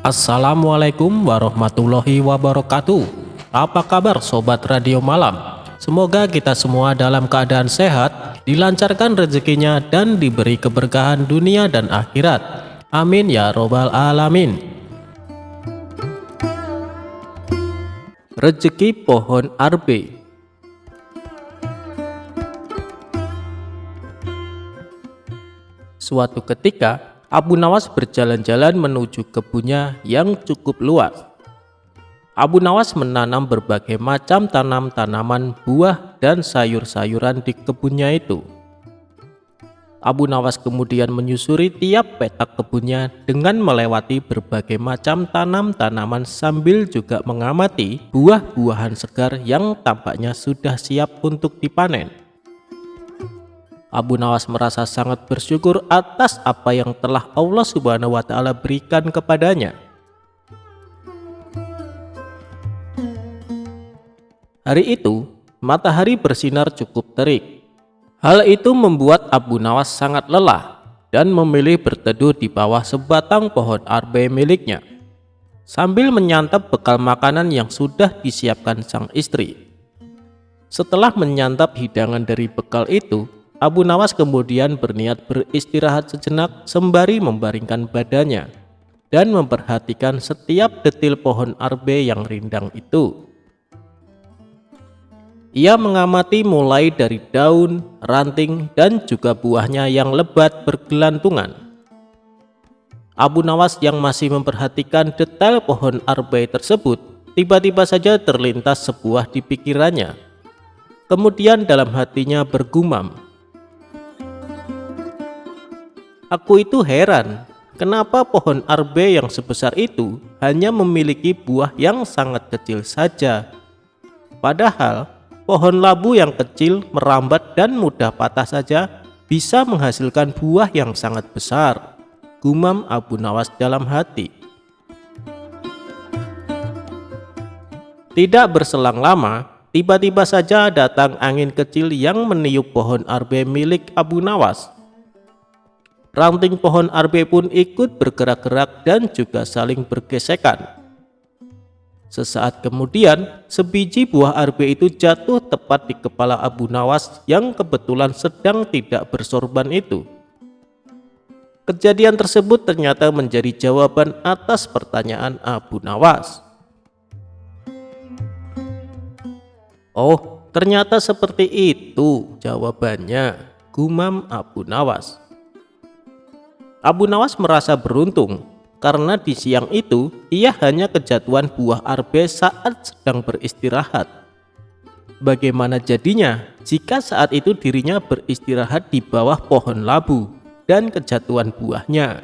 Assalamualaikum warahmatullahi wabarakatuh. Apa kabar sobat Radio Malam? Semoga kita semua dalam keadaan sehat, dilancarkan rezekinya dan diberi keberkahan dunia dan akhirat. Amin ya robbal alamin. Rezeki pohon arbe. Suatu ketika Abu Nawas berjalan-jalan menuju kebunnya yang cukup luas. Abu Nawas menanam berbagai macam tanaman, buah, dan sayur-sayuran di kebunnya itu. Abu Nawas kemudian menyusuri tiap petak kebunnya dengan melewati berbagai macam tanaman sambil juga mengamati buah-buahan segar yang tampaknya sudah siap untuk dipanen. Abu Nawas merasa sangat bersyukur atas apa yang telah Allah Subhanahu wa Ta'ala berikan kepadanya. Hari itu, matahari bersinar cukup terik. Hal itu membuat Abu Nawas sangat lelah dan memilih berteduh di bawah sebatang pohon arbe miliknya, sambil menyantap bekal makanan yang sudah disiapkan sang istri. Setelah menyantap hidangan dari bekal itu, Abu Nawas kemudian berniat beristirahat sejenak sembari membaringkan badannya dan memperhatikan setiap detil pohon arbe yang rindang itu. Ia mengamati mulai dari daun, ranting, dan juga buahnya yang lebat bergelantungan. Abu Nawas yang masih memperhatikan detail pohon arbe tersebut, tiba-tiba saja terlintas sebuah di pikirannya. Kemudian dalam hatinya bergumam, "Aku itu heran, kenapa pohon arbe yang sebesar itu hanya memiliki buah yang sangat kecil saja. Padahal pohon labu yang kecil, merambat dan mudah patah saja bisa menghasilkan buah yang sangat besar," gumam Abu Nawas dalam hati. Tidak berselang lama, tiba-tiba saja datang angin kecil yang meniup pohon arbe milik Abu Nawas. Ranting pohon arbe pun ikut bergerak-gerak dan juga saling bergesekan. Sesaat kemudian, sebiji buah arbe itu jatuh tepat di kepala Abu Nawas yang kebetulan sedang tidak bersorban itu. Kejadian tersebut ternyata menjadi jawaban atas pertanyaan Abu Nawas. "Oh, ternyata seperti itu jawabannya," gumam Abu Nawas. Abu Nawas merasa beruntung karena di siang itu ia hanya kejatuhan buah arbe saat sedang beristirahat. Bagaimana jadinya jika saat itu dirinya beristirahat di bawah pohon labu dan kejatuhan buahnya?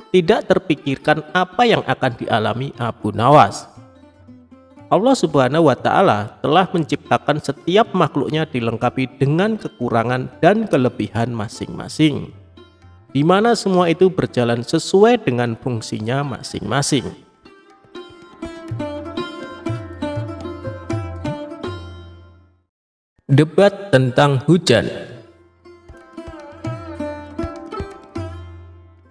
Tidak terpikirkan apa yang akan dialami Abu Nawas. Allah Subhanahu wa Ta'ala telah menciptakan setiap makhluknya dilengkapi dengan kekurangan dan kelebihan masing-masing, di mana semua itu berjalan sesuai dengan fungsinya masing-masing. Debat tentang hujan.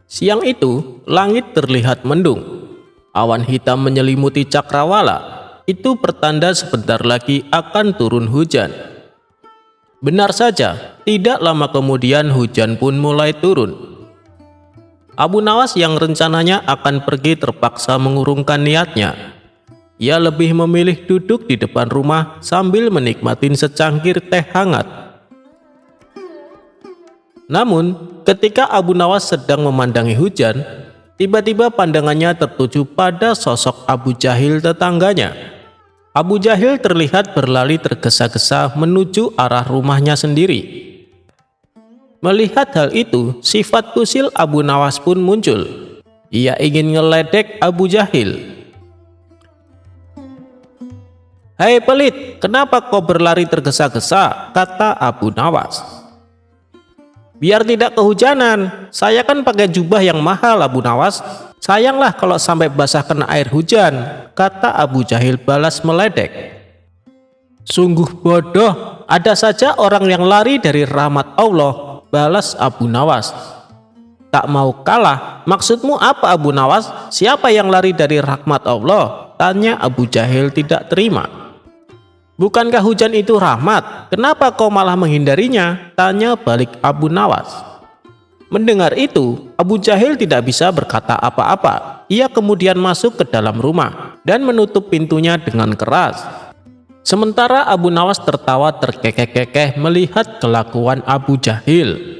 Siang itu, langit terlihat mendung. Awan hitam menyelimuti cakrawala. Itu pertanda sebentar lagi akan turun hujan. Benar saja, tidak lama kemudian hujan pun mulai turun. Abu Nawas yang rencananya akan pergi terpaksa mengurungkan niatnya. Ia lebih memilih duduk di depan rumah sambil menikmati secangkir teh hangat. Namun, ketika Abu Nawas sedang memandangi hujan, tiba-tiba pandangannya tertuju pada sosok Abu Jahil tetangganya. Abu Jahil terlihat berlari tergesa-gesa menuju arah rumahnya sendiri. Melihat hal itu, sifat kusil Abu Nawas pun muncul. Ia ingin ngeledek Abu Jahil. "Hei pelit, kenapa kau berlari tergesa-gesa?" kata Abu Nawas. "Biar tidak kehujanan, saya kan pakai jubah yang mahal Abu Nawas. Sayanglah kalau sampai basah kena air hujan," kata Abu Jahil balas meledek. "Sungguh bodoh, ada saja orang yang lari dari rahmat Allah," balas Abu Nawas. tak mau kalah. Maksudmu apa Abu Nawas? Siapa yang lari dari rahmat Allah? Tanya Abu Jahil tidak terima. Bukankah hujan itu rahmat? Kenapa kau malah menghindarinya? Tanya balik Abu Nawas. Mendengar itu, Abu Jahil tidak bisa berkata apa-apa. Ia kemudian masuk ke dalam rumah dan menutup pintunya dengan keras. Sementara Abu Nawas tertawa terkekeh-kekeh melihat kelakuan Abu Jahil.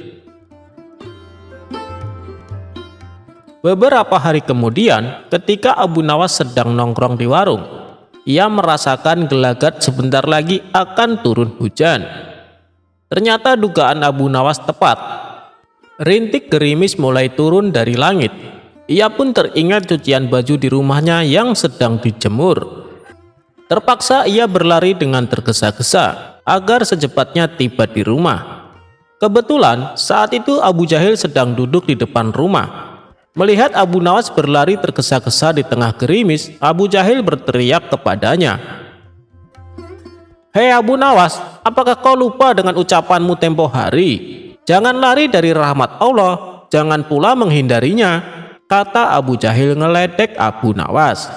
Beberapa hari kemudian, ketika Abu Nawas sedang nongkrong di warung, ia merasakan gelagat sebentar lagi akan turun hujan. Ternyata dugaan Abu Nawas tepat. Rintik gerimis mulai turun dari langit. Ia pun teringat cucian baju di rumahnya yang sedang dijemur. Terpaksa ia berlari dengan tergesa-gesa agar secepatnya tiba di rumah. Kebetulan saat itu Abu Jahil sedang duduk di depan rumah. Melihat Abu Nawas berlari tergesa-gesa di tengah gerimis, Abu Jahil berteriak kepadanya. "Hei Abu Nawas, apakah kau lupa dengan ucapanmu tempo hari? Jangan lari dari rahmat Allah, jangan pula menghindarinya," kata Abu Jahil ngeledek Abu Nawas.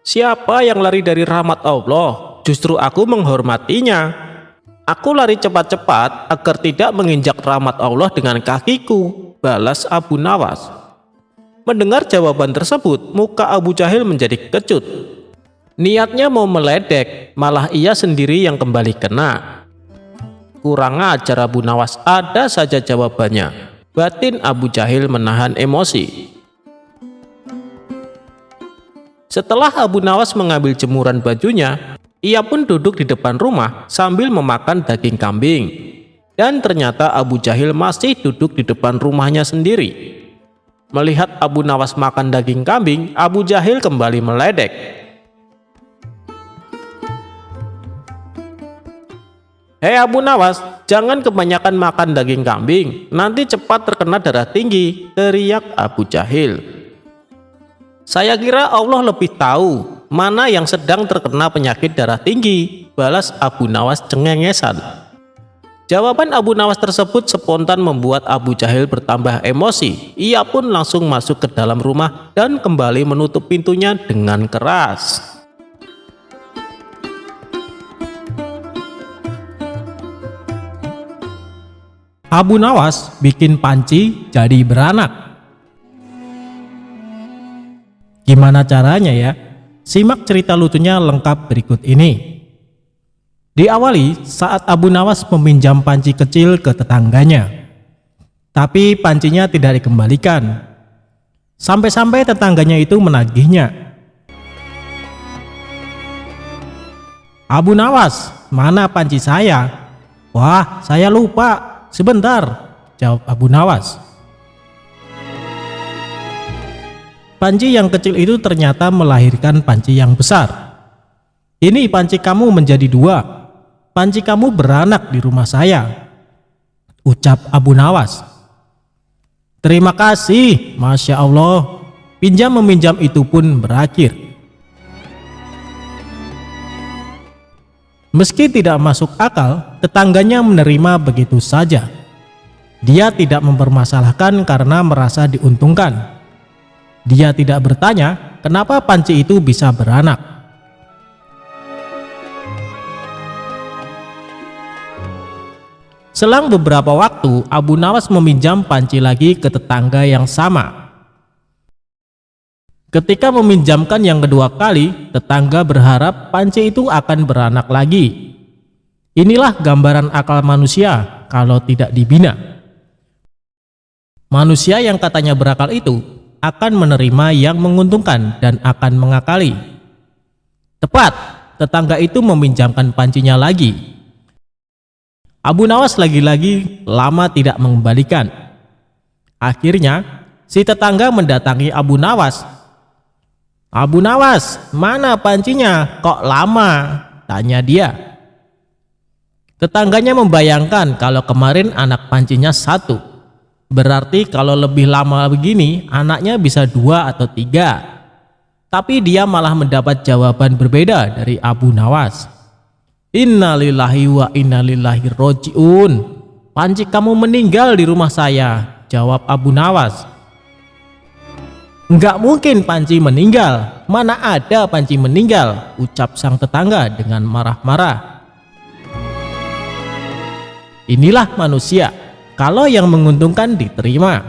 "Siapa yang lari dari rahmat Allah? Justru aku menghormatinya. Aku lari cepat-cepat agar tidak menginjak rahmat Allah dengan kakiku," balas Abu Nawas. Mendengar jawaban tersebut, muka Abu Jahil menjadi kecut. Niatnya mau meledek, malah ia sendiri yang kembali kena. Kurang ajar Abu Nawas, ada saja jawabannya. Batin Abu Jahil menahan emosi. Setelah Abu Nawas mengambil jemuran bajunya, ia pun duduk di depan rumah sambil memakan daging kambing. Dan ternyata Abu Jahil masih duduk di depan rumahnya sendiri. Melihat Abu Nawas makan daging kambing, Abu Jahil kembali meledek. "Hei Abu Nawas, jangan kebanyakan makan daging kambing, nanti cepat terkena darah tinggi," teriak Abu Jahil. "Saya kira Allah lebih tahu mana yang sedang terkena penyakit darah tinggi," balas Abu Nawas cengengesan. Jawaban Abu Nawas tersebut spontan membuat Abu Jahil bertambah emosi. Ia pun langsung masuk ke dalam rumah dan kembali menutup pintunya dengan keras. Abu Nawas bikin panci jadi beranak. Gimana caranya ya? Simak cerita lucunya lengkap berikut ini. Diawali saat Abu Nawas meminjam panci kecil ke tetangganya. Tapi pancinya tidak dikembalikan. Sampai-sampai tetangganya itu menagihnya. "Abu Nawas, mana panci saya?" "Wah, saya lupa. Sebentar," jawab Abu Nawas. Panci yang kecil itu ternyata melahirkan panci yang besar. "Ini panci kamu menjadi 2. Panci kamu beranak di rumah saya," ucap Abu Nawas. "Terima kasih, Masya Allah." Pinjam-meminjam itu pun berakhir. Meski tidak masuk akal, tetangganya menerima begitu saja. Dia tidak mempermasalahkan karena merasa diuntungkan. Dia tidak bertanya kenapa panci itu bisa beranak. Selang beberapa waktu, Abu Nawas meminjam panci lagi ke tetangga yang sama. Ketika meminjamkan yang kedua kali, tetangga berharap panci itu akan beranak lagi. Inilah gambaran akal manusia kalau tidak dibina. Manusia yang katanya berakal itu akan menerima yang menguntungkan dan akan mengakali. Tepat, tetangga itu meminjamkan pancinya lagi. Abu Nawas lagi-lagi lama tidak mengembalikan. Akhirnya, si tetangga mendatangi Abu Nawas. "Abu Nawas, mana pancinya? Kok lama?" tanya dia. Tetangganya membayangkan kalau kemarin anak pancinya 1. Berarti kalau lebih lama begini, anaknya bisa 2 atau 3. Tapi dia malah mendapat jawaban berbeda dari Abu Nawas. "Innalillahi wa innalillahi roji'un." "Panci kamu meninggal di rumah saya," jawab Abu Nawas. "Enggak mungkin Panci meninggal, mana ada Panci meninggal," ucap sang tetangga dengan marah-marah. Inilah manusia, kalau yang menguntungkan diterima,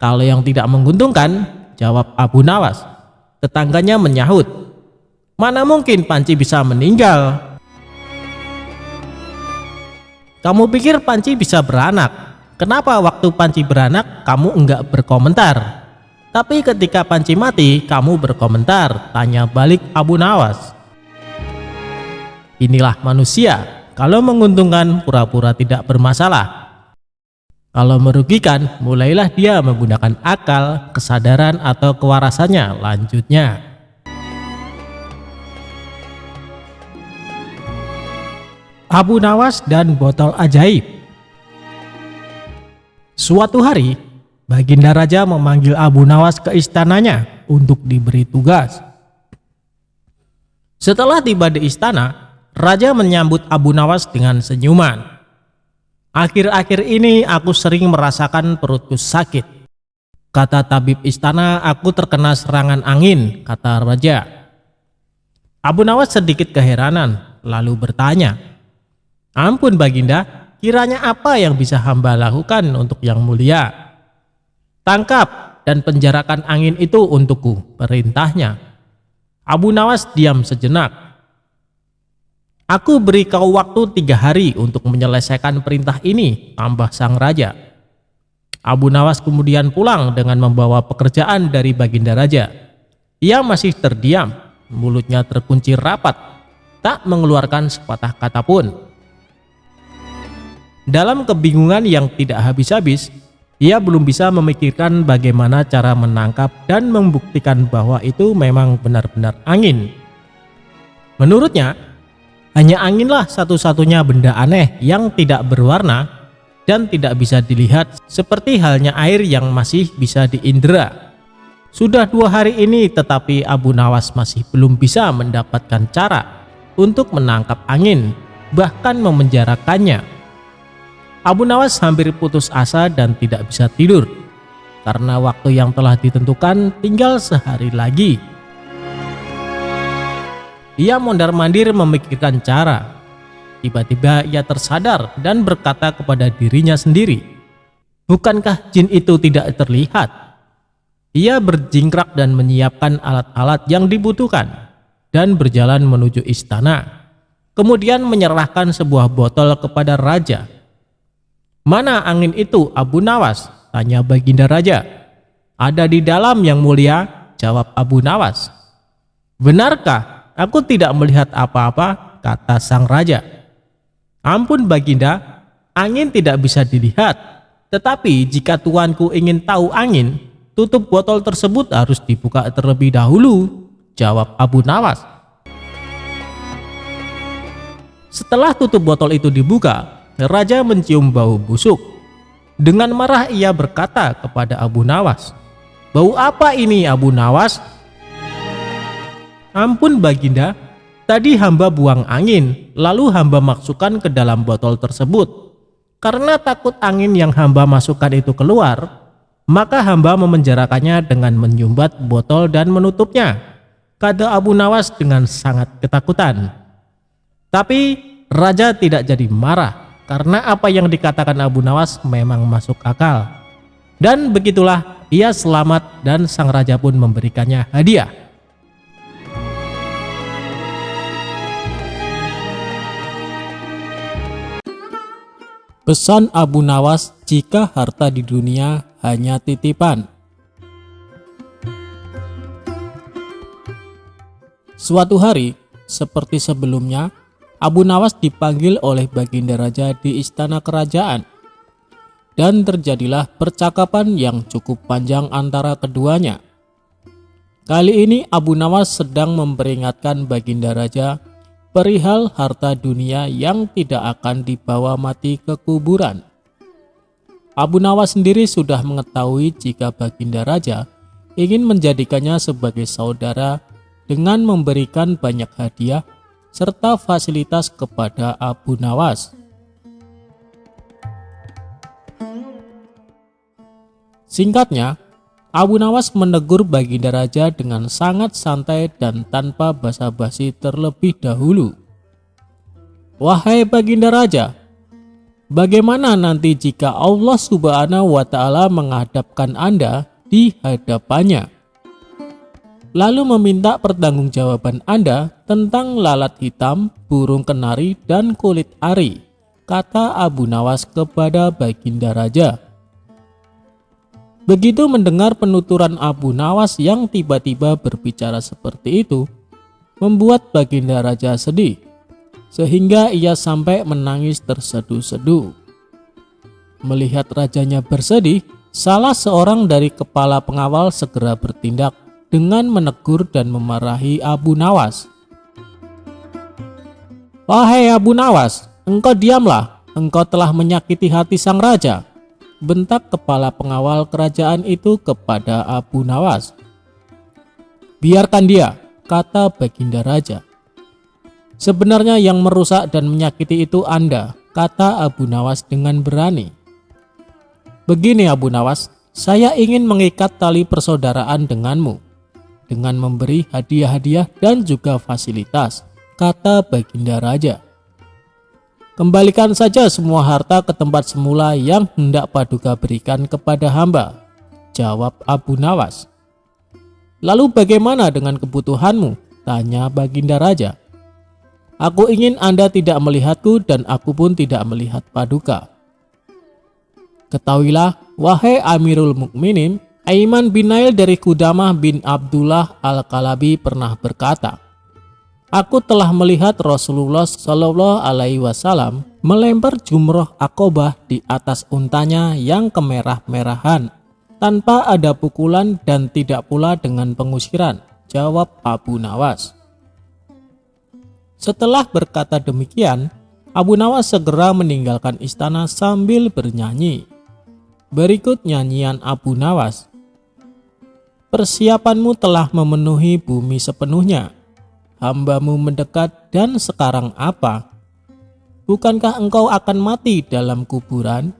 kalau yang tidak menguntungkan, jawab Abu Nawas. Tetangganya menyahut, "Mana mungkin Panci bisa meninggal? Kamu pikir Panci bisa beranak? Kenapa waktu Panci beranak kamu enggak berkomentar? Tapi ketika Panci mati kamu berkomentar?" tanya balik Abu Nawas. Inilah manusia, kalau menguntungkan pura-pura tidak bermasalah, kalau merugikan mulailah dia menggunakan akal, kesadaran atau kewarasannya. Lanjutnya, Abu Nawas dan botol ajaib. Suatu hari, Baginda Raja memanggil Abu Nawas ke istananya untuk diberi tugas. Setelah tiba di istana, Raja menyambut Abu Nawas dengan senyuman. "Akhir-akhir ini aku sering merasakan perutku sakit. Kata tabib istana, aku terkena serangan angin," kata Raja. Abu Nawas sedikit keheranan, lalu bertanya, "Ampun Baginda, kiranya apa yang bisa hamba lakukan untuk yang mulia?" "Tangkap dan penjarakan angin itu untukku," perintahnya. Abu Nawas diam sejenak. "Aku beri kau waktu 3 hari untuk menyelesaikan perintah ini," tambah sang raja. Abu Nawas kemudian pulang dengan membawa pekerjaan dari Baginda Raja. Ia masih terdiam, mulutnya terkunci rapat, tak mengeluarkan sepatah kata pun. Dalam kebingungan yang tidak habis-habis, ia belum bisa memikirkan bagaimana cara menangkap dan membuktikan bahwa itu memang benar-benar angin. Menurutnya, hanya anginlah satu-satunya benda aneh yang tidak berwarna dan tidak bisa dilihat, seperti halnya air yang masih bisa diindera. Sudah 2 hari ini tetapi Abu Nawas masih belum bisa mendapatkan cara untuk menangkap angin, bahkan memenjarakannya. Abu Nawas hampir putus asa dan tidak bisa tidur, karena waktu yang telah ditentukan tinggal sehari lagi. Ia mondar-mandir memikirkan cara. Tiba-tiba ia tersadar dan berkata kepada dirinya sendiri, "Bukankah jin itu tidak terlihat?" Ia berjingkrak dan menyiapkan alat-alat yang dibutuhkan dan berjalan menuju istana. Kemudian menyerahkan sebuah botol kepada raja. "Mana angin itu Abu Nawas?" tanya Baginda Raja. "Ada di dalam yang mulia," jawab Abu Nawas. "Benarkah? Aku tidak melihat apa-apa," kata sang raja. "Ampun Baginda, angin tidak bisa dilihat. Tetapi jika tuanku ingin tahu angin, tutup botol tersebut harus dibuka terlebih dahulu," jawab Abu Nawas. Setelah tutup botol itu dibuka, Raja mencium bau busuk. Dengan marah ia berkata kepada Abu Nawas, "Bau apa ini Abu Nawas?" "Ampun Baginda, tadi hamba buang angin, lalu hamba masukkan ke dalam botol tersebut. Karena takut angin yang hamba masukkan itu keluar, maka hamba memenjarakannya dengan menyumbat botol dan menutupnya," kata Abu Nawas dengan sangat ketakutan. Tapi Raja tidak jadi marah, karena apa yang dikatakan Abu Nawas memang masuk akal. Dan begitulah ia selamat dan sang raja pun memberikannya hadiah. Pesan Abu Nawas jika harta di dunia hanya titipan. Suatu hari, seperti sebelumnya, Abu Nawas dipanggil oleh Baginda Raja di istana kerajaan, dan terjadilah percakapan yang cukup panjang antara keduanya. Kali ini Abu Nawas sedang memperingatkan Baginda Raja perihal harta dunia yang tidak akan dibawa mati ke kuburan. Abu Nawas sendiri sudah mengetahui jika Baginda Raja ingin menjadikannya sebagai saudara dengan memberikan banyak hadiah serta fasilitas kepada Abu Nawas. Singkatnya, Abu Nawas menegur Baginda Raja dengan sangat santai dan tanpa basa-basi terlebih dahulu. "Wahai Baginda Raja, bagaimana nanti jika Allah Subhanahu wa Ta'ala menghadapkan Anda di hadapannya, lalu meminta pertanggungjawaban Anda tentang lalat hitam, burung kenari, dan kulit ari?" kata Abu Nawas kepada Baginda Raja. Begitu mendengar penuturan Abu Nawas yang tiba-tiba berbicara seperti itu, membuat Baginda Raja sedih, sehingga ia sampai menangis terseduh-seduh. Melihat rajanya bersedih, salah seorang dari kepala pengawal segera bertindak dengan menegur dan memarahi Abu Nawas. "Wahai Abu Nawas, engkau diamlah, engkau telah menyakiti hati sang raja," bentak kepala pengawal kerajaan itu kepada Abu Nawas. "Biarkan dia," kata Baginda Raja. "Sebenarnya yang merusak dan menyakiti itu Anda," kata Abu Nawas dengan berani. "Begini Abu Nawas, saya ingin mengikat tali persaudaraan denganmu dengan memberi hadiah-hadiah dan juga fasilitas," kata Baginda Raja. "Kembalikan saja semua harta ke tempat semula yang hendak Paduka berikan kepada hamba," jawab Abu Nawas. "Lalu bagaimana dengan kebutuhanmu?" tanya Baginda Raja. "Aku ingin Anda tidak melihatku dan aku pun tidak melihat Paduka. Ketahuilah, wahai Amirul Mukminin, Aiman bin Nail dari Qudamah bin Abdullah Al-Kalabi pernah berkata, aku telah melihat Rasulullah Shallallahu Alaihi Wasallam melempar jumroh Aqobah di atas untanya yang kemerah-merahan tanpa ada pukulan dan tidak pula dengan pengusiran," jawab Abu Nawas. Setelah berkata demikian, Abu Nawas segera meninggalkan istana sambil bernyanyi. Berikut nyanyian Abu Nawas. "Persiapanmu telah memenuhi bumi sepenuhnya. Hambamu mendekat dan sekarang apa? Bukankah engkau akan mati dalam kuburan?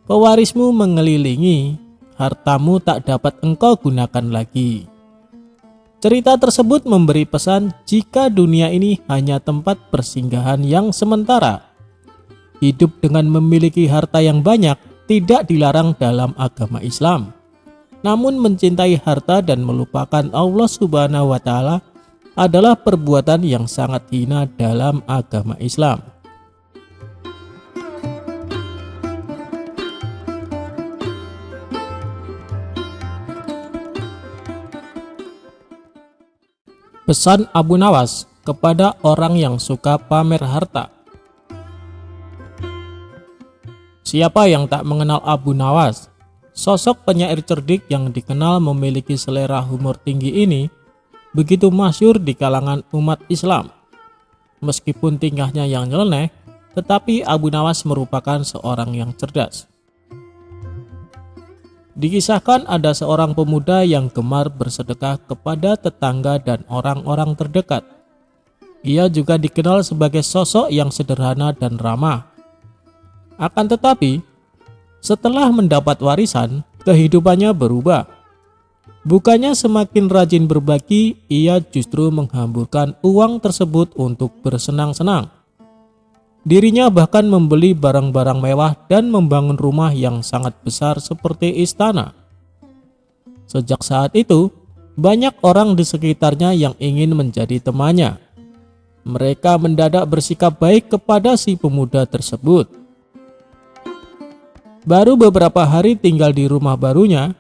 Pewarismu mengelilingi, hartamu tak dapat engkau gunakan lagi." Cerita tersebut memberi pesan jika dunia ini hanya tempat persinggahan yang sementara. Hidup dengan memiliki harta yang banyak tidak dilarang dalam agama Islam. Namun mencintai harta dan melupakan Allah Subhanahu wa Ta'ala adalah perbuatan yang sangat hina dalam agama Islam. Pesan Abu Nawas kepada orang yang suka pamer harta. Siapa yang tak mengenal Abu Nawas? Sosok penyair cerdik yang dikenal memiliki selera humor tinggi ini begitu masyhur di kalangan umat Islam. Meskipun tingkahnya yang nyeleneh, tetapi Abu Nawas merupakan seorang yang cerdas. Dikisahkan ada seorang pemuda yang gemar bersedekah kepada tetangga dan orang-orang terdekat. Ia juga dikenal sebagai sosok yang sederhana dan ramah. Akan tetapi, setelah mendapat warisan, kehidupannya berubah. Bukannya semakin rajin berbagi, ia justru menghamburkan uang tersebut untuk bersenang-senang. Dirinya bahkan membeli barang-barang mewah dan membangun rumah yang sangat besar seperti istana. Sejak saat itu, banyak orang di sekitarnya yang ingin menjadi temannya. Mereka mendadak bersikap baik kepada si pemuda tersebut. Baru beberapa hari tinggal di rumah barunya,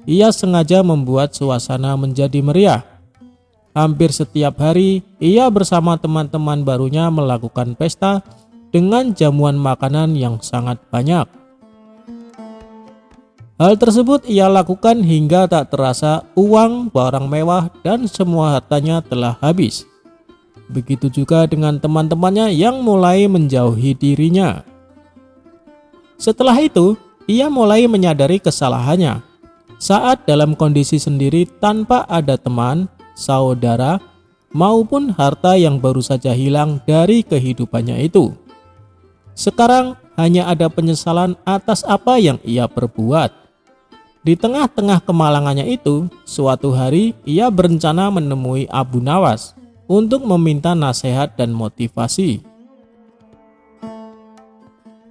ia sengaja membuat suasana menjadi meriah. Hampir setiap hari, ia bersama teman-teman barunya melakukan pesta dengan jamuan makanan yang sangat banyak. Hal tersebut ia lakukan hingga tak terasa uang, barang mewah, dan semua hartanya telah habis. Begitu juga dengan teman-temannya yang mulai menjauhi dirinya. Setelah itu, ia mulai menyadari kesalahannya. Saat dalam kondisi sendiri tanpa ada teman, saudara, maupun harta yang baru saja hilang dari kehidupannya itu. Sekarang hanya ada penyesalan atas apa yang ia perbuat. Di tengah-tengah kemalangannya itu, suatu hari ia berencana menemui Abu Nawas untuk meminta nasihat dan motivasi.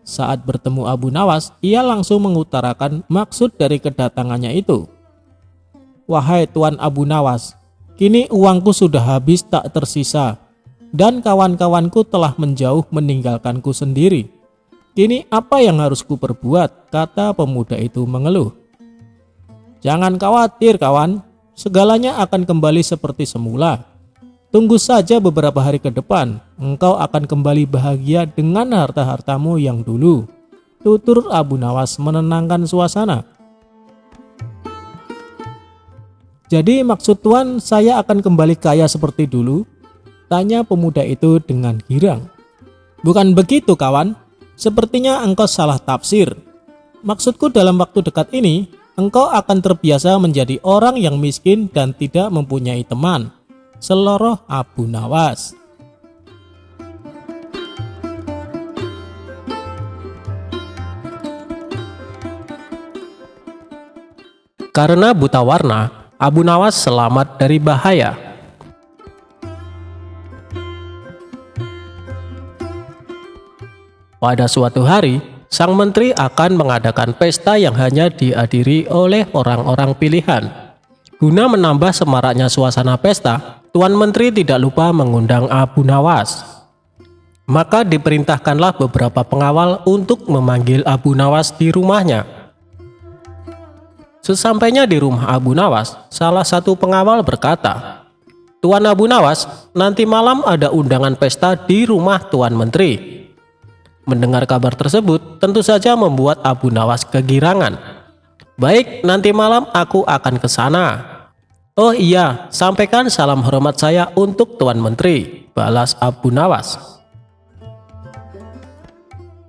Saat bertemu Abu Nawas, ia langsung mengutarakan maksud dari kedatangannya itu. "Wahai Tuan Abu Nawas, kini uangku sudah habis tak tersisa, dan kawan-kawanku telah menjauh meninggalkanku sendiri. Kini apa yang harus kuperbuat?" kata pemuda itu mengeluh. "Jangan khawatir kawan, segalanya akan kembali seperti semula. Tunggu saja beberapa hari ke depan, engkau akan kembali bahagia dengan harta-hartamu yang dulu," tutur Abu Nawas menenangkan suasana. "Jadi maksud Tuan saya akan kembali kaya seperti dulu?" tanya pemuda itu dengan girang. "Bukan begitu kawan, sepertinya engkau salah tafsir. Maksudku dalam waktu dekat ini, engkau akan terbiasa menjadi orang yang miskin dan tidak mempunyai teman," seloroh Abu Nawas. Karena buta warna, Abu Nawas selamat dari bahaya. Pada suatu hari, sang menteri akan mengadakan pesta yang hanya dihadiri oleh orang-orang pilihan. Guna menambah semaraknya suasana pesta, Tuan Menteri tidak lupa mengundang Abu Nawas. Maka diperintahkanlah beberapa pengawal untuk memanggil Abu Nawas di rumahnya. Sesampainya di rumah Abu Nawas, salah satu pengawal berkata, "Tuan Abu Nawas, nanti malam ada undangan pesta di rumah Tuan Menteri." Mendengar kabar tersebut, tentu saja membuat Abu Nawas kegirangan. "Baik, nanti malam aku akan ke sana." "Oh iya, sampaikan salam hormat saya untuk Tuan Menteri," balas Abu Nawas.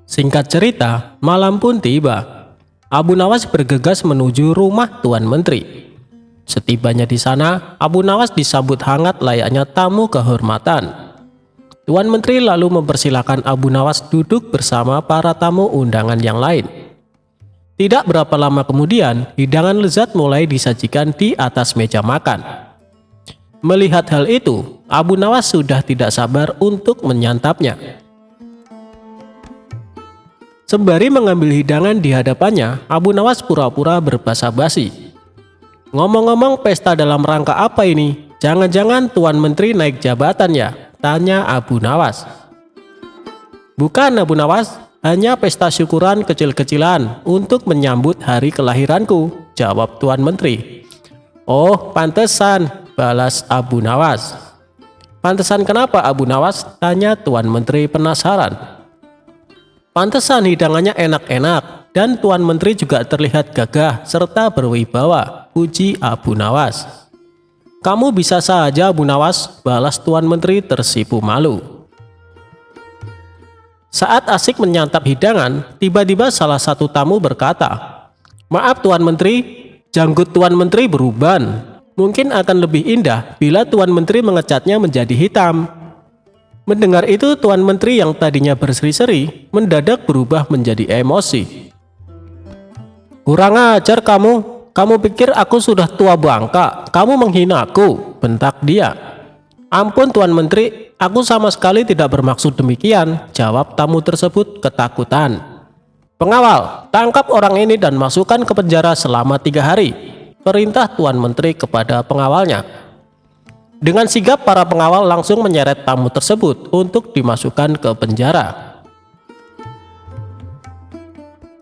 Singkat cerita, malam pun tiba. Abu Nawas bergegas menuju rumah Tuan Menteri. Setibanya di sana, Abu Nawas disambut hangat layaknya tamu kehormatan. Tuan Menteri lalu mempersilahkan Abu Nawas duduk bersama para tamu undangan yang lain. Tidak berapa lama kemudian, hidangan lezat mulai disajikan di atas meja makan. Melihat hal itu, Abu Nawas sudah tidak sabar untuk menyantapnya. Sembari mengambil hidangan di hadapannya, Abu Nawas pura-pura berbasa-basi. "Ngomong-ngomong, pesta dalam rangka apa ini? Jangan-jangan Tuan Menteri naik jabatan ya?" tanya Abu Nawas. "Bukan Abu Nawas, hanya pesta syukuran kecil-kecilan untuk menyambut hari kelahiranku," jawab Tuan Menteri. "Oh, pantesan," balas Abu Nawas. "Pantesan kenapa Abu Nawas?" tanya Tuan Menteri penasaran. "Pantesan hidangannya enak-enak dan Tuan Menteri juga terlihat gagah serta berwibawa," puji Abu Nawas. "Kamu bisa saja Abu Nawas," balas Tuan Menteri tersipu malu. Saat asik menyantap hidangan, tiba-tiba salah satu tamu berkata, "Maaf Tuan Menteri, janggut Tuan Menteri beruban. Mungkin akan lebih indah bila Tuan Menteri mengecatnya menjadi hitam." Mendengar itu, Tuan Menteri yang tadinya berseri-seri mendadak berubah menjadi emosi. "Kurang ajar kamu pikir aku sudah tua bangka, kamu menghina aku," bentak dia. "Ampun Tuan Menteri, aku sama sekali tidak bermaksud demikian," jawab tamu tersebut ketakutan. "Pengawal, tangkap orang ini dan masukkan ke penjara selama 3 hari, perintah Tuan Menteri kepada pengawalnya. Dengan sigap para pengawal langsung menyeret tamu tersebut untuk dimasukkan ke penjara.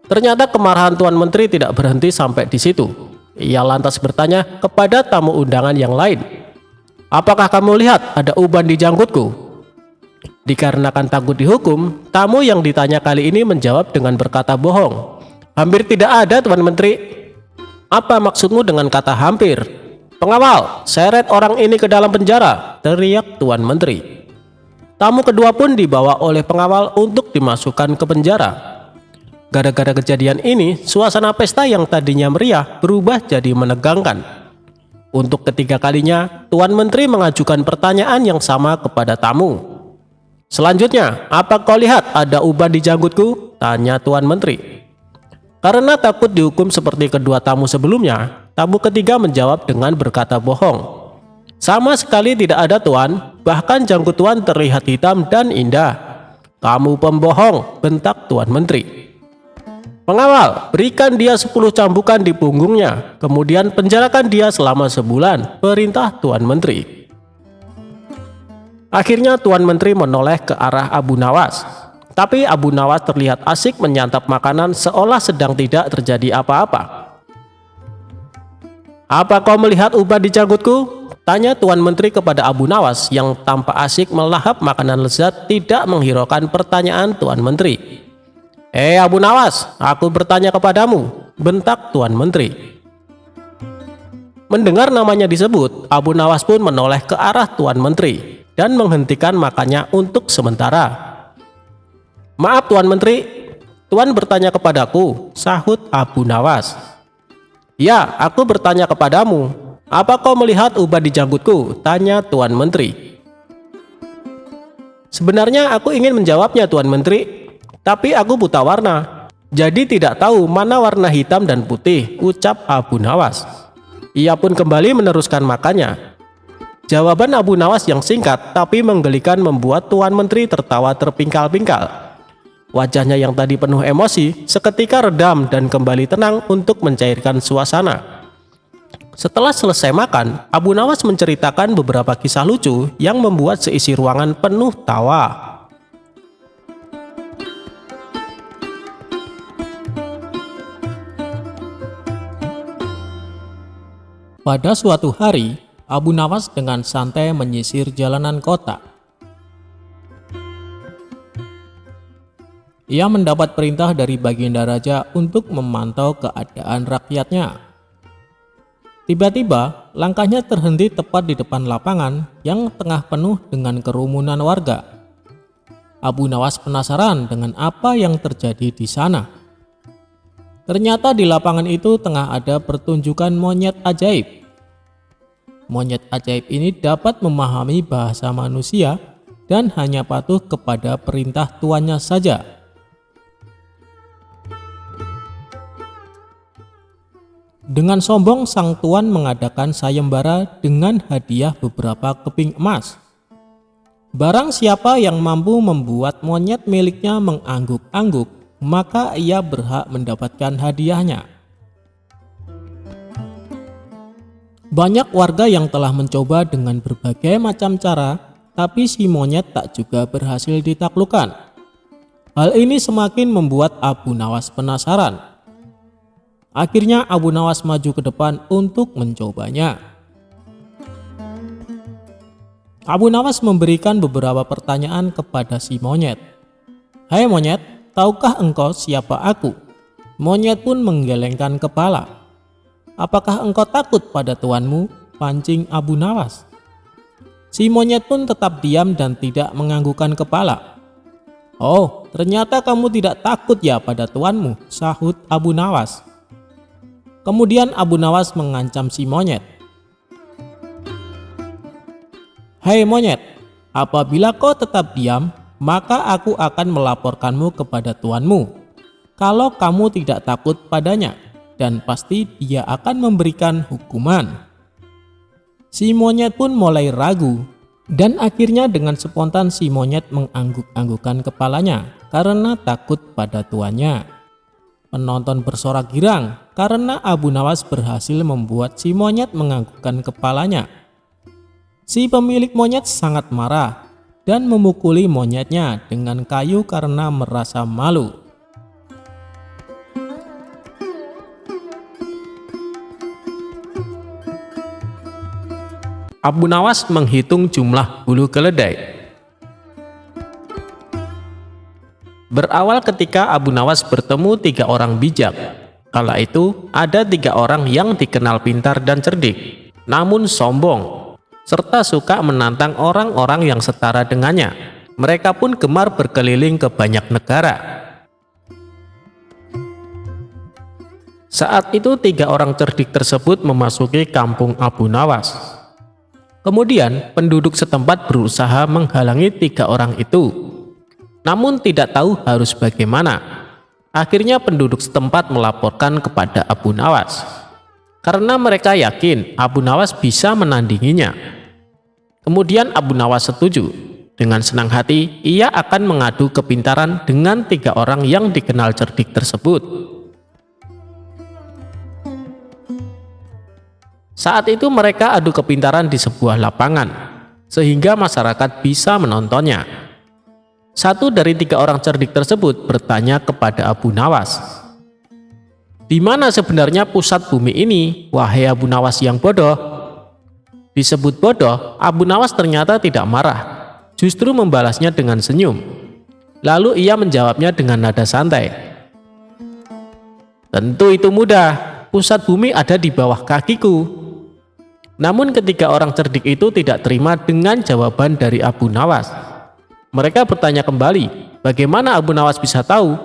Ternyata kemarahan Tuan Menteri tidak berhenti sampai di situ. Ia lantas bertanya kepada tamu undangan yang lain, "Apakah kamu lihat ada uban di janggutku?" Dikarenakan takut dihukum, tamu yang ditanya kali ini menjawab dengan berkata bohong. "Hampir tidak ada Tuan Menteri." "Apa maksudmu dengan kata hampir?" "Pengawal, seret orang ini ke dalam penjara," teriak Tuan Menteri. Tamu kedua pun dibawa oleh pengawal untuk dimasukkan ke penjara. Gara-gara kejadian ini, suasana pesta yang tadinya meriah berubah jadi menegangkan. Untuk ketiga kalinya, Tuan Menteri mengajukan pertanyaan yang sama kepada tamu. "Selanjutnya, apa kau lihat ada uban di janggutku?" Tanya Tuan Menteri. Karena takut dihukum seperti kedua tamu sebelumnya, tamu ketiga menjawab dengan berkata bohong. Sama sekali tidak ada Tuan, bahkan janggut Tuan terlihat hitam dan indah. Kamu pembohong, bentak Tuan Menteri. Pengawal, berikan dia 10 cambukan di punggungnya, kemudian penjarakan dia selama sebulan, perintah Tuan Menteri. Akhirnya Tuan Menteri menoleh ke arah Abu Nawas. Tapi Abu Nawas terlihat asik menyantap makanan seolah sedang tidak terjadi apa-apa. Apa kau melihat ubah di janggutku? Tanya Tuan Menteri kepada Abu Nawas yang tampak asik melahap makanan lezat tidak menghiraukan pertanyaan Tuan Menteri. Abu Nawas, aku bertanya kepadamu, bentak Tuan Menteri. Mendengar namanya disebut, Abu Nawas pun menoleh ke arah Tuan Menteri dan menghentikan makannya untuk sementara. Maaf Tuan Menteri, Tuan bertanya kepadaku, sahut Abu Nawas. Ya, aku bertanya kepadamu. Apa kau melihat ubah di janggutku? Tanya Tuan Menteri. Sebenarnya aku ingin menjawabnya Tuan Menteri, tapi aku buta warna, jadi tidak tahu mana warna hitam dan putih, ucap Abu Nawas. Ia pun kembali meneruskan makannya. Jawaban Abu Nawas yang singkat tapi menggelikan membuat Tuan Menteri tertawa terpingkal-pingkal. Wajahnya yang tadi penuh emosi seketika redam dan kembali tenang untuk mencairkan suasana. Setelah selesai makan, Abu Nawas menceritakan beberapa kisah lucu yang membuat seisi ruangan penuh tawa. Pada suatu hari, Abu Nawas dengan santai menyisir jalanan kota. Ia mendapat perintah dari Baginda Raja untuk memantau keadaan rakyatnya. Tiba-tiba, langkahnya terhenti tepat di depan lapangan yang tengah penuh dengan kerumunan warga. Abu Nawas penasaran dengan apa yang terjadi di sana. Ternyata di lapangan itu tengah ada pertunjukan monyet ajaib. Monyet ajaib ini dapat memahami bahasa manusia dan hanya patuh kepada perintah tuannya saja. Dengan sombong sang tuan mengadakan sayembara dengan hadiah beberapa keping emas. Barang siapa yang mampu membuat monyet miliknya mengangguk-angguk, maka ia berhak mendapatkan hadiahnya. Banyak warga yang telah mencoba dengan berbagai macam cara, tapi si monyet tak juga berhasil ditaklukkan. Hal ini semakin membuat Abu Nawas penasaran. Akhirnya Abu Nawas maju ke depan untuk mencobanya. Abu Nawas memberikan beberapa pertanyaan kepada si monyet. Hai monyet, tahukah engkau siapa aku? Monyet pun menggelengkan kepala. Apakah engkau takut pada tuanmu? Pancing Abu Nawas. Si monyet pun tetap diam dan tidak menganggukkan kepala. Oh, ternyata kamu tidak takut ya pada tuanmu, sahut Abu Nawas. Kemudian Abu Nawas mengancam si monyet. Hai monyet, apabila kau tetap diam, maka aku akan melaporkanmu kepada tuanmu. Kalau kamu tidak takut padanya, dan pasti dia akan memberikan hukuman. Si monyet pun mulai ragu, dan akhirnya dengan spontan si monyet mengangguk-anggukkan kepalanya karena takut pada tuannya. Penonton bersorak girang karena Abu Nawas berhasil membuat si monyet menganggukkan kepalanya. Si pemilik monyet sangat marah dan memukuli monyetnya dengan kayu karena merasa malu. Abu Nawas menghitung jumlah bulu keledai. Berawal ketika Abu Nawas bertemu 3 orang bijak. Kala itu ada 3 orang yang dikenal pintar dan cerdik, namun sombong, serta suka menantang orang-orang yang setara dengannya. Mereka pun gemar berkeliling ke banyak negara. Saat itu 3 orang cerdik tersebut memasuki kampung Abu Nawas. Kemudian penduduk setempat berusaha menghalangi 3 orang itu. Namun tidak tahu harus bagaimana. Akhirnya penduduk setempat melaporkan kepada Abu Nawas, karena mereka yakin Abu Nawas bisa menandinginya. Kemudian Abu Nawas setuju. Dengan senang hati, ia akan mengadu kepintaran dengan 3 orang yang dikenal cerdik tersebut. Saat itu mereka adu kepintaran di sebuah lapangan, sehingga masyarakat bisa menontonnya. Satu dari 3 orang cerdik tersebut bertanya kepada Abu Nawas, "Di mana sebenarnya pusat bumi ini, wahai Abu Nawas yang bodoh?" Disebut bodoh, Abu Nawas ternyata tidak marah, justru membalasnya dengan senyum. Lalu ia menjawabnya dengan nada santai, "Tentu itu mudah, pusat bumi ada di bawah kakiku." Namun ketiga orang cerdik itu tidak terima dengan jawaban dari Abu Nawas. Mereka bertanya kembali, bagaimana Abu Nawas bisa tahu?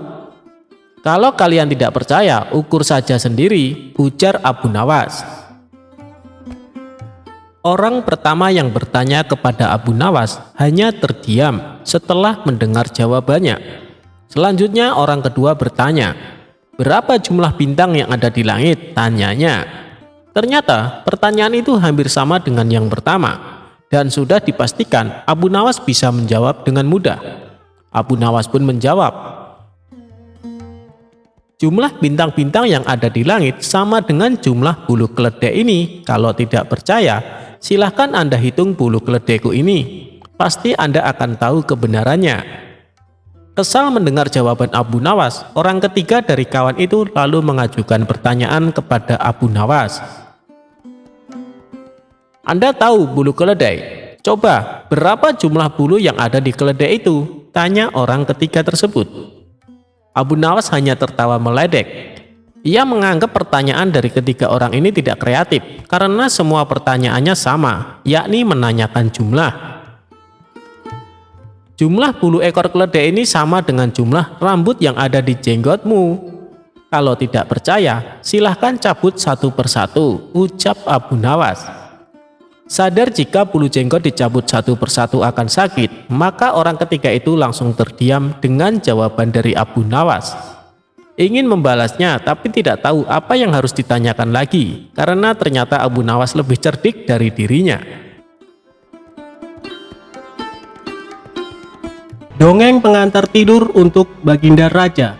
"Kalau kalian tidak percaya, ukur saja sendiri," ujar Abu Nawas. Orang pertama yang bertanya kepada Abu Nawas hanya terdiam setelah mendengar jawabannya. Selanjutnya orang kedua bertanya, "Berapa jumlah bintang yang ada di langit?" tanyanya. Ternyata pertanyaan itu hampir sama dengan yang pertama, dan sudah dipastikan Abu Nawas bisa menjawab dengan mudah. Abu Nawas pun menjawab, "Jumlah bintang-bintang yang ada di langit sama dengan jumlah bulu keledai ini. Kalau tidak percaya, silahkan Anda hitung bulu keledaiku ini. Pasti Anda akan tahu kebenarannya." Kesal mendengar jawaban Abu Nawas, orang ketiga dari kawan itu lalu mengajukan pertanyaan kepada Abu Nawas, "Anda tahu bulu keledai? Coba, berapa jumlah bulu yang ada di keledai itu?" tanya orang ketiga tersebut. Abu Nawas hanya tertawa meledek. Ia menganggap pertanyaan dari ketiga orang ini tidak kreatif, karena semua pertanyaannya sama, yakni menanyakan jumlah. "Jumlah bulu ekor keledai ini sama dengan jumlah rambut yang ada di jenggotmu. Kalau tidak percaya, silahkan cabut satu persatu," ucap Abu Nawas. Sadar jika bulu jenggot dicabut satu persatu akan sakit, maka orang ketiga itu langsung terdiam dengan jawaban dari Abu Nawas. Ingin membalasnya tapi tidak tahu apa yang harus ditanyakan lagi, karena ternyata Abu Nawas lebih cerdik dari dirinya. Dongeng pengantar tidur untuk Baginda Raja.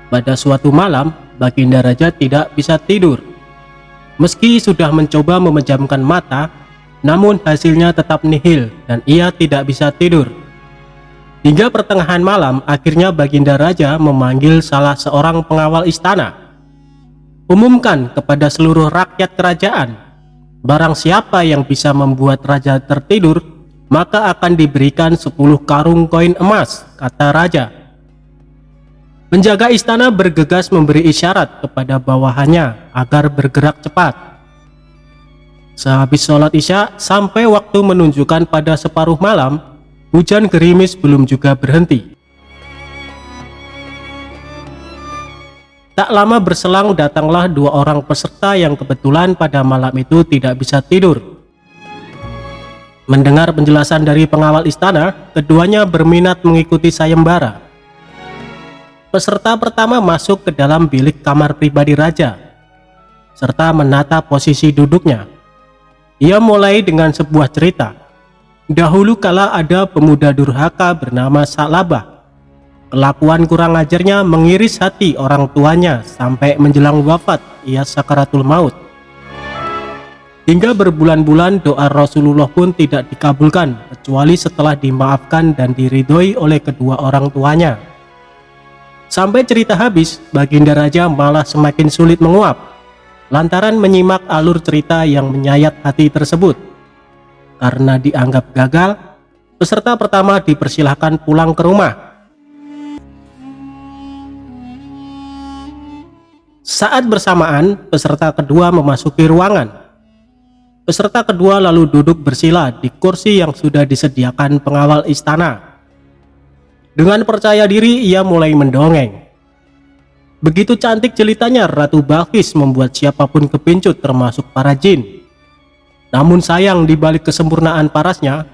Pada suatu malam, Baginda Raja tidak bisa tidur. Meski sudah mencoba memejamkan mata, namun hasilnya tetap nihil dan ia tidak bisa tidur. Hingga pertengahan malam, akhirnya Baginda Raja memanggil salah seorang pengawal istana. "Umumkan kepada seluruh rakyat kerajaan, barang siapa yang bisa membuat raja tertidur, maka akan diberikan 10 karung koin emas," kata raja. Penjaga istana bergegas memberi isyarat kepada bawahannya agar bergerak cepat. Sehabis sholat isya sampai waktu menunjukkan pada separuh malam, hujan gerimis belum juga berhenti. Tak lama berselang datanglah 2 orang peserta yang kebetulan pada malam itu tidak bisa tidur. Mendengar penjelasan dari pengawal istana, keduanya berminat mengikuti sayembara. Peserta pertama masuk ke dalam bilik kamar pribadi raja, serta menata posisi duduknya. Ia mulai dengan sebuah cerita. Dahulu kala ada pemuda durhaka bernama Sa'labah. Kelakuan kurang ajarnya mengiris hati orang tuanya sampai menjelang wafat ia sakaratul maut. Hingga berbulan-bulan doa Rasulullah pun tidak dikabulkan kecuali setelah dimaafkan dan diridhoi oleh kedua orang tuanya. Sampai cerita habis, Baginda Raja malah semakin sulit menguap lantaran menyimak alur cerita yang menyayat hati tersebut. Karena dianggap gagal, peserta pertama dipersilahkan pulang ke rumah. Saat bersamaan, peserta kedua memasuki ruangan. Peserta kedua lalu duduk bersila di kursi yang sudah disediakan pengawal istana. Dengan percaya diri, ia mulai mendongeng. Begitu cantik jelitanya, Ratu Balqis membuat siapapun kepincut termasuk para jin. Namun sayang, di balik kesempurnaan parasnya,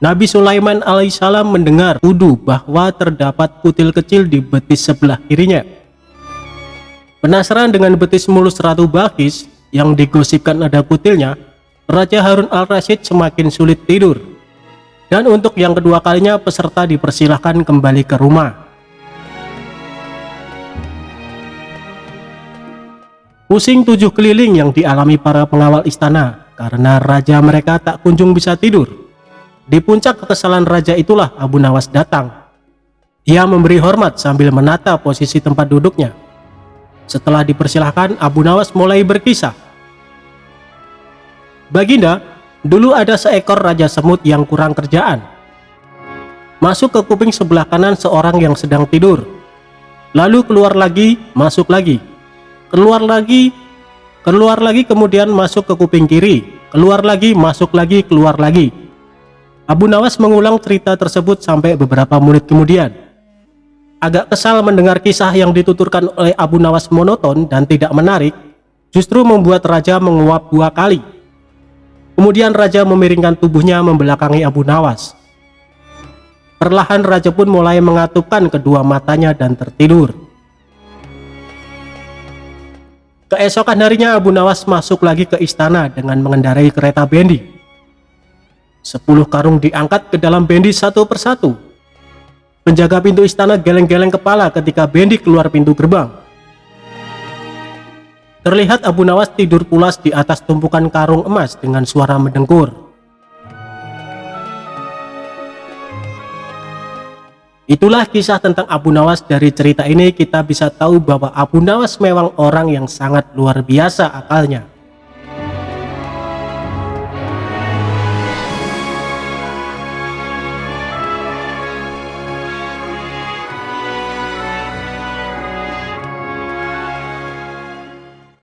Nabi Sulaiman alaihissalam mendengar tuduh bahwa terdapat kutil kecil di betis sebelah kirinya. Penasaran dengan betis mulus Ratu Balqis yang digosipkan ada kutilnya, Raja Harun al-Rasyid semakin sulit tidur. Dan untuk yang kedua kalinya peserta dipersilahkan kembali ke rumah. Pusing tujuh keliling yang dialami para pengawal istana karena raja mereka tak kunjung bisa tidur. Di puncak kekesalan raja itulah Abu Nawas datang. Ia memberi hormat sambil menata posisi tempat duduknya. Setelah dipersilahkan, Abu Nawas mulai berkisah. Baginda, dulu ada seekor raja semut yang kurang kerjaan. Masuk ke kuping sebelah kanan seorang yang sedang tidur. Lalu keluar lagi, masuk lagi. Keluar lagi, kemudian masuk ke kuping kiri. Keluar lagi, masuk lagi, keluar lagi. Abu Nawas mengulang cerita tersebut sampai beberapa menit kemudian. Agak kesal mendengar kisah yang dituturkan oleh Abu Nawas monoton dan tidak menarik, justru membuat raja menguap 2 kali. Kemudian raja memiringkan tubuhnya membelakangi Abu Nawas. Perlahan raja pun mulai mengatupkan kedua matanya dan tertidur. Keesokan harinya Abu Nawas masuk lagi ke istana dengan mengendarai kereta bendi. 10 karung diangkat ke dalam bendi satu persatu. Penjaga pintu istana geleng-geleng kepala ketika bendi keluar pintu gerbang. Terlihat Abu Nawas tidur pulas di atas tumpukan karung emas dengan suara mendengkur. Itulah kisah tentang Abu Nawas. Dari cerita ini kita bisa tahu bahwa Abu Nawas memang orang yang sangat luar biasa akalnya.